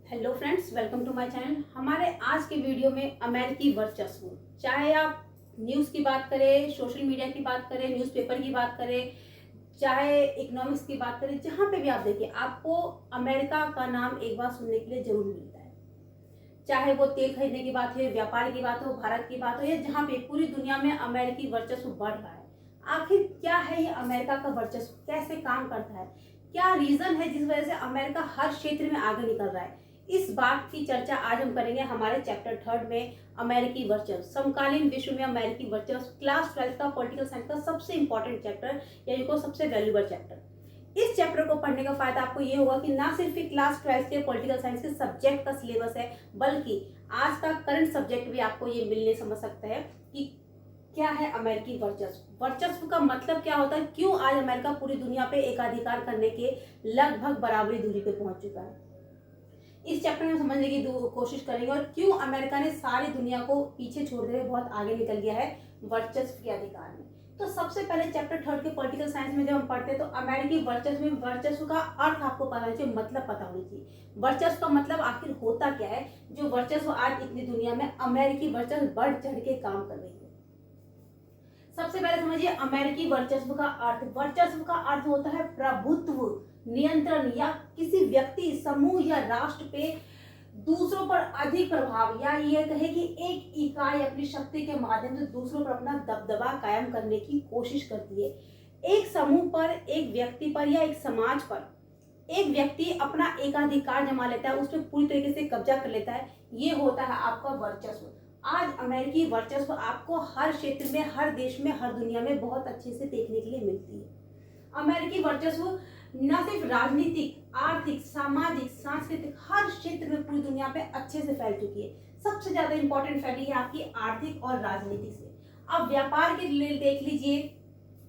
Hello friends, welcome to my channel. हमारे आज के वीडियो में अमेरिकी वर्चस्व, चाहे आप न्यूज़ की बात करें, सोशल मीडिया की बात करें, न्यूज़पेपर की बात करें, चाहे इकोनॉमिक्स की बात करें, जहाँ पे भी आप देखिए आपको अमेरिका का नाम एक बार सुनने के लिए जरूर मिलता है। चाहे वो तेल खरीदने की बात हो, व्यापार की बात हो, भारत की बात हो, या जहाँ पे पूरी दुनिया में अमेरिकी वर्चस्व बढ़ रहा है। आखिर क्या है ये अमेरिका का वर्चस्व, कैसे काम करता है, क्या रीजन है जिस वजह से अमेरिका हर क्षेत्र में आगे निकल रहा है, इस बात की चर्चा आज हम करेंगे हमारे चैप्टर 3 में। अमेरिकी वर्चस्व, समकालीन विश्व में अमेरिकी वर्चस्व, क्लास 12 का पॉलिटिकल साइंस का सबसे इंपॉर्टेंट चैप्टर, यानी को सबसे वैल्यूबल चैप्टर। इस चैप्टर को पढ़ने का फायदा आपको ये होगा कि ना सिर्फ क्लास 12 के पॉलिटिकल साइंस के सब्जेक्ट का सिलेबस है, बल्कि आज का करंट सब्जेक्ट भी आपको ये मिलने समझ सकता है कि क्या है अमेरिकी वर्चस्व। वर्चस्व का मतलब क्या होता है, क्यों आज अमेरिका पूरी दुनिया पे एकाधिकार करने के लगभग बराबरी दूरी पे पहुंच चुका है। इस चैप्टर में समझने की कोशिश करेंगे, और क्यों अमेरिका ने सारी दुनिया को पीछे छोड़ हुए बहुत आगे निकल गया है वर्चस्व के अधिकार में। तो सबसे पहले चैप्टर 3 के पॉलिटिकल साइंस में जब हम पढ़ते हैं तो अमेरिकी वर्चस्व में वर्चस्व का अर्थ आपको पता होना चाहिए, मतलब पता होनी चाहिए। वर्चस्व का मतलब आखिर होता क्या है, जो वर्चस्व आज इतनी दुनिया में अमेरिकी वर्चस्व बढ़ चढ़ के काम कर रही है। सबसे पहले समझिए अमेरिकी वर्चस्व का अर्थ। वर्चस्व का अर्थ होता है प्रभुत्व, नियंत्रण, या किसी व्यक्ति, समूह या राष्ट्र पे दूसरों पर अधिक प्रभाव, या ये कहे कि एक इकाई अपनी शक्ति के माध्यम से दूसरों पर अपना दबदबा कायम करने की कोशिश करती है। एक समूह पर, एक व्यक्ति पर, या एक समाज पर एक व्यक्ति अपना एकाधिकार जमा लेता है, उस पर पूरी तरीके से कब्जा कर लेता है, ये होता है आपका वर्चस्व। आज अमेरिकी वर्चस्व आपको हर क्षेत्र में, हर देश में, हर दुनिया में बहुत अच्छे से देखने के लिए मिलती है। अमेरिकी वर्चस्व न सिर्फ राजनीतिक, आर्थिक, सामाजिक, सांस्कृतिक, हर क्षेत्र में पूरी दुनिया पे अच्छे से फैल चुकी है। सबसे ज्यादा इंपॉर्टेंट फैली है आपकी आर्थिक और राजनीतिक से। अब व्यापार के लिए देख लीजिए,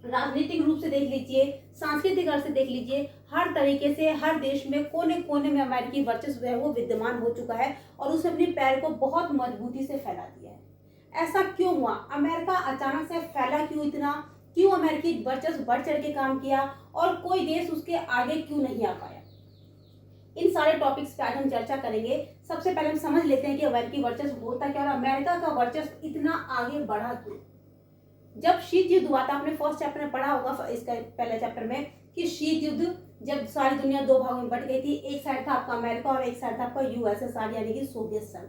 राजनीतिक रूप से देख लीजिए, सांस्कृतिक अर्थ से देख लीजिए, हर तरीके से हर देश में कोने कोने में अमेरिकी वर्चस्व है वो विद्यमान हो चुका है, और उसने अपने पैर को बहुत मजबूती से फैला दिया है। ऐसा क्यों हुआ, अमेरिका अचानक से फैला क्यों इतना, क्यों अमेरिकी वर्चस्व बढ़ चढ़ के काम किया, और कोई देश उसके आगे क्यों नहीं आ पाया, इन सारे टॉपिक्स पे आज हम चर्चा करेंगे। सबसे पहले हम समझ लेते हैं कि अमेरिकी वर्चस्व होता क्या, और अमेरिका का वर्चस्व इतना आगे बढ़ा क्यों। जब शीत युद्ध हुआ था, आपने फर्स्ट चैप्टर में पढ़ा होगा, इसका पहले चैप्टर में, कि शीत युद्ध जब सारी दुनिया दो भागों में बट गई थी, एक साइड था आपका अमेरिका और एक साइड था आपका यूएसएसआर यानी कि सोवियत संघ।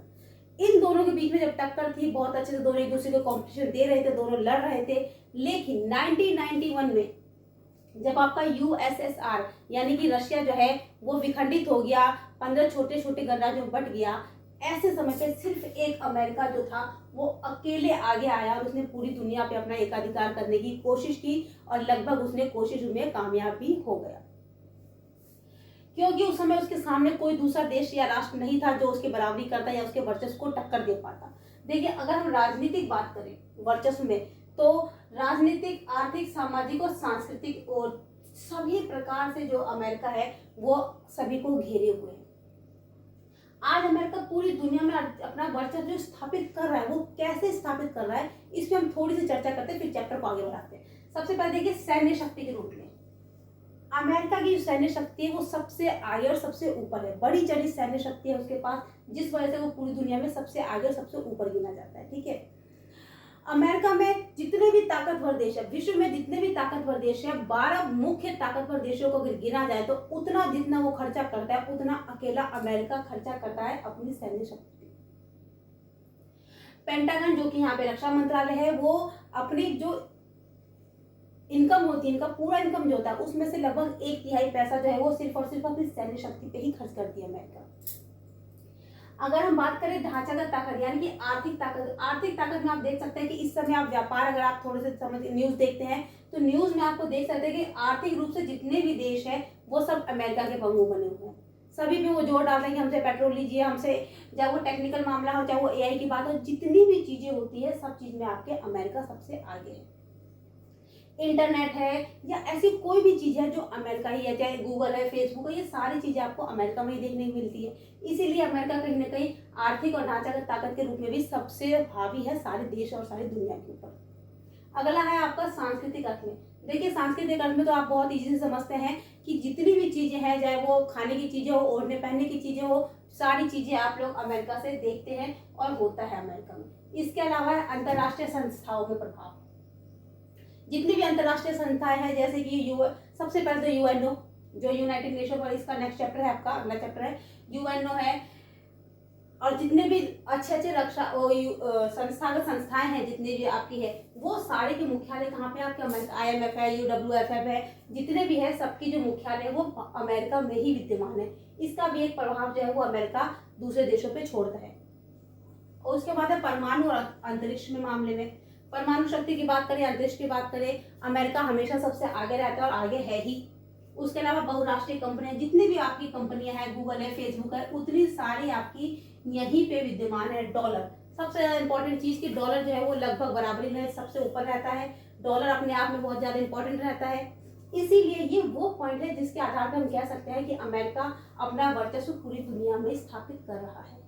इन दोनों के बीच में जब टक्कर थी, बहुत अच्छे से दोनों एक दूसरे को कॉम्पिटिशन दे रहे थे, दोनों लड़ रहे थे। लेकिन 1991 में जब आपका यूएसएसआर यानी कि रशिया जो है वो विखंडित हो गया, 15 छोटे छोटे गणराज्यों में बट गया, ऐसे समय पे सिर्फ एक अमेरिका जो था वो अकेले आगे आया, और उसने पूरी दुनिया पे अपना एकाधिकार करने की कोशिश की, और लगभग उसने कोशिश में कामयाब भी हो गया, क्योंकि उस समय उसके सामने कोई दूसरा देश या राष्ट्र नहीं था जो उसकी बराबरी करता या उसके वर्चस्व को टक्कर दे पाता। देखिए, अगर हम राजनीतिक बात करें वर्चस्व में, तो राजनीतिक, आर्थिक, सामाजिक और सांस्कृतिक और सभी प्रकार से जो अमेरिका है वो सभी को घेरे हुए है। आज अमेरिका पूरी दुनिया में अपना वर्चस्व जो स्थापित कर रहा है, वो कैसे स्थापित कर रहा है, इस पे हम थोड़ी सी चर्चा करते हैं, फिर चैप्टर को आगे बढ़ाते हैं। सबसे पहले देखिए सैन्य शक्ति के रूप में अमेरिका की जो सैन्य शक्ति है वो सबसे आगे और सबसे ऊपर है, बड़ी चढ़ी सैन्य शक्ति है उसके पास, जिस वजह से वो पूरी दुनिया में सबसे आगे और सबसे ऊपर गिना जाता है। ठीक है, अमेरिका में जितने भी ताकतवर देश है, विश्व में जितने भी ताकतवर देश है, 12 मुख्य ताकतवर देशों को अगर गिना जाए तो उतना जितना वो खर्चा करता है उतना अकेला अमेरिका खर्चा करता है अपनी सैन्य शक्ति। पेंटागन जो कि यहाँ पे रक्षा मंत्रालय है, वो अपनी जो इनकम होती है, इनका पूरा इनकम जो होता है उसमें से लगभग 1/3 पैसा जो है वो सिर्फ और सिर्फ अपनी सैन्य शक्ति पे ही खर्च करती है अमेरिका। अगर हम बात करें ढांचागत ताकत यानी कि आर्थिक ताकत, आर्थिक ताकत में आप देख सकते हैं कि इस समय आप व्यापार, अगर आप थोड़े से समझ न्यूज देखते हैं तो न्यूज में आपको देख सकते हैं कि आर्थिक रूप से जितने भी देश हैं वो सब अमेरिका के पंगु बने हुए हैं। सभी पे वो जोर डालते हैं कि हमसे पेट्रोल लीजिए, हमसे, चाहे वो टेक्निकल मामला हो, चाहे वो एआई की बात हो, जितनी भी चीजें होती है सब चीज में आपके अमेरिका सबसे आगे है। इंटरनेट है या ऐसी कोई भी चीज है जो अमेरिका ही है, चाहे गूगल है, फेसबुक है, ये सारी चीजें आपको अमेरिका में ही देखने को मिलती है। इसीलिए अमेरिका कहीं ना कहीं आर्थिक और ढांचागत ताकत के रूप में भी सबसे हावी है सारे देश और सारी दुनिया के ऊपर। अगला है आपका सांस्कृतिक अर्थ में। देखिए सांस्कृतिक अर्थ में तो आप बहुत इजी से समझते हैं कि जितनी भी चीजें हैं, चाहे वो खाने की चीजें हो, ओढ़ने पहनने की चीजें हो, सारी चीजें आप लोग अमेरिका से देखते हैं और होता है अमेरिका में। इसके अलावा अंतर्राष्ट्रीय संस्थाओं में प्रभाव, जितनी भी अंतर्राष्ट्रीय संस्थाएं हैं जैसे कि सबसे पहले तो यूएनओ, जो यूनाइटेड नेशन पर, इसका नेक्स्ट चैप्टर है आपका, अगला चैप्टर है यूएनओ है। और जितने भी अच्छे अच्छे रक्षा संस्थागत संस्थाएं हैं जितने भी आपकी है, वो सारे के मुख्यालय कहाँ पे आपके अमेरिका, IMF है, UWFF है, जितने भी है सबकी जो मुख्यालय है वो अमेरिका में ही विद्यमान है। इसका भी एक प्रभाव जो है वो अमेरिका दूसरे देशों पे छोड़ता है। और उसके बाद है परमाणु और अंतरिक्ष में मामले में, परमाणु शक्ति की बात करें, अंतरिक्ष की बात करें, अमेरिका हमेशा सबसे आगे रहता है और आगे है ही। उसके अलावा बहुराष्ट्रीय कंपनियां, जितनी भी आपकी कंपनियां हैं, गूगल है, फेसबुक है, उतनी सारी आपकी यहीं पे विद्यमान है। डॉलर सबसे ज्यादा इंपॉर्टेंट चीज की, डॉलर जो है वो लगभग बराबरी में सबसे ऊपर रहता है। डॉलर अपने आप में बहुत ज्यादा इंपॉर्टेंट रहता है। इसीलिए ये वो पॉइंट है जिसके आधार पर हम कह सकते हैं कि अमेरिका अपना वर्चस्व पूरी दुनिया में स्थापित कर रहा है।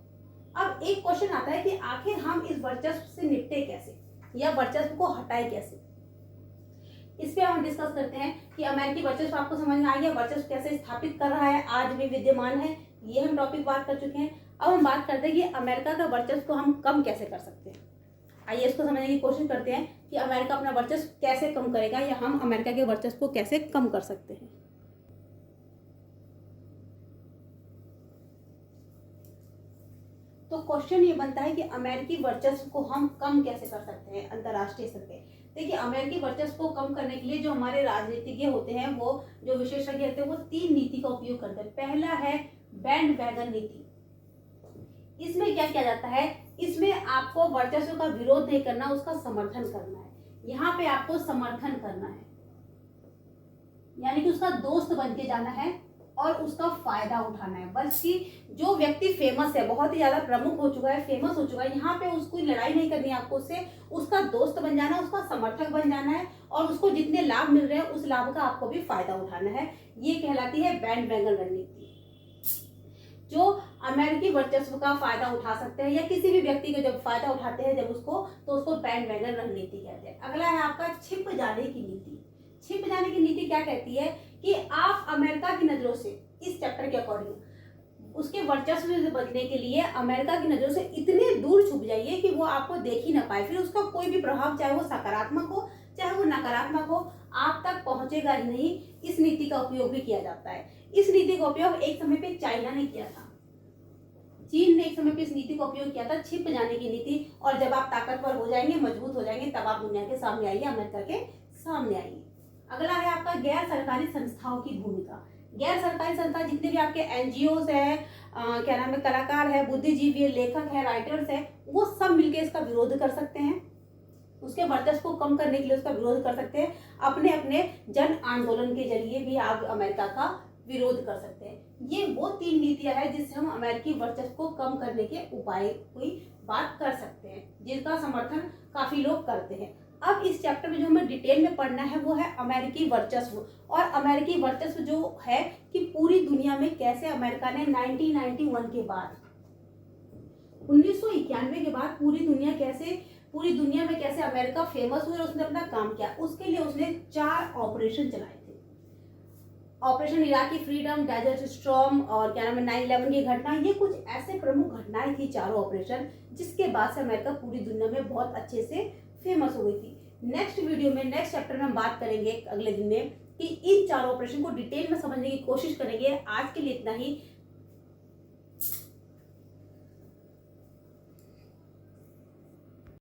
अब एक क्वेश्चन आता है कि आखिर हम इस वर्चस्व से निपटे कैसे, या वर्चस्व को हटाए कैसे। इस पे हम डिस्कस करते हैं कि अमेरिकी वर्चस्व आपको समझ में आ गया, वर्चस्व कैसे स्थापित कर रहा है, आज भी विद्यमान है, ये हम टॉपिक बात कर चुके हैं। अब हम बात करते हैं कि अमेरिका का वर्चस्व को हम कम कैसे कर सकते हैं। आइए इसको समझने की कोशिश करते हैं कि अमेरिका अपना वर्चस्व कैसे कम करेगा, या हम अमेरिका के वर्चस्व को कैसे कम कर सकते हैं। तो क्वेश्चन ये बनता है कि अमेरिकी वर्चस्व को हम कम कैसे कर सकते हैं अंतर्राष्ट्रीय स्तर पे। देखिए अमेरिकी वर्चस्व को कम करने के लिए जो हमारे राजनीतिज्ञ होते हैं, वो जो विशेषज्ञ होते हैं, वो 3 नीति का उपयोग करते हैं। पहला है बैंड वैगन नीति। इसमें क्या किया जाता है, इसमें आपको वर्चस्व का विरोध नहीं करना, उसका समर्थन करना है। यहाँ पे आपको समर्थन करना है, यानी कि उसका दोस्त बन के जाना है और उसका फायदा उठाना है। बल्कि जो व्यक्ति फेमस है, बहुत ही ज्यादा प्रमुख हो चुका है, फेमस हो चुका है, यहाँ पे उसको लड़ाई नहीं करनी है आपको, उससे उसका दोस्त बन जाना है, उसका समर्थक बन जाना है, और उसको जितने लाभ मिल रहे हैं उस लाभ का आपको भी फायदा उठाना है। ये कहलाती है बैंड वैगन रणनीति। जो अमेरिकी वर्चस्व का फायदा उठा सकते हैं, या किसी भी व्यक्ति को जब फायदा उठाते हैं जब उसको, तो उसको बैंड वैगन रणनीति कहते हैं। अगला है आपका छिप जाने की नीति। छिप जाने की नीति क्या कहती है कि आप अमेरिका की नजरों से, इस चैप्टर के अकॉर्डिंग, उसके वर्चस्व से बचने के लिए अमेरिका की नजरों से इतने दूर छुप जाइए कि वो आपको देख ही ना पाए। फिर उसका कोई भी प्रभाव, चाहे वो सकारात्मक हो चाहे वो नकारात्मक हो, आप तक पहुंचेगा ही नहीं। इस नीति का उपयोग भी किया जाता है। इस नीति का उपयोग एक समय पे चाइना ने किया था, चीन ने एक समय पे इस नीति का उपयोग किया था, छिप जाने की नीति। और जब आप ताकतवर हो जाएंगे, मजबूत हो जाएंगे, तब आप दुनिया के सामने आइए, अमेरिका के सामने आइए। अगला है आपका गैर सरकारी संस्थाओं की भूमिका। गैर सरकारी संस्था जितने भी आपके NGOs है, क्या नाम है, कलाकार है, बुद्धिजीवी है, लेखक है, राइटर्स है, वो सब मिलके इसका विरोध कर सकते हैं। उसके वर्चस्व को कम करने के लिए उसका विरोध कर सकते हैं। अपने अपने जन आंदोलन के जरिए भी आप अमेरिका का विरोध कर सकते हैं। ये वो 3 नीतियां हैं जिससे हम अमेरिकी वर्चस्व को कम करने के उपाय की बात कर सकते हैं, जिनका समर्थन काफी लोग करते हैं। अब इस चैप्टर में जो हमें डिटेल में पढ़ना है वो है अमेरिकी वर्चस्व। और अमेरिकी वर्चस्व जो है कि पूरी दुनिया में कैसे अमेरिका ने 1991 के बाद, 1991 के बाद पूरी दुनिया में कैसे अमेरिका फेमस हुई और उसने अपना काम किया। उसके लिए उसने 4 ऑपरेशन चलाए थे। Operation Iraqi freedom, desert storm, और क्या नाम है, 9/11 की घटना। ये कुछ ऐसे प्रमुख घटनाएं थी, चारों ऑपरेशन, जिसके बाद से अमेरिका पूरी दुनिया में बहुत अच्छे से फेमस हो गई थी। नेक्स्ट वीडियो में, नेक्स्ट चैप्टर में हम बात करेंगे अगले दिन में कि इन 4 ऑपरेशन को डिटेल में समझने की कोशिश करेंगे। आज के लिए इतना ही।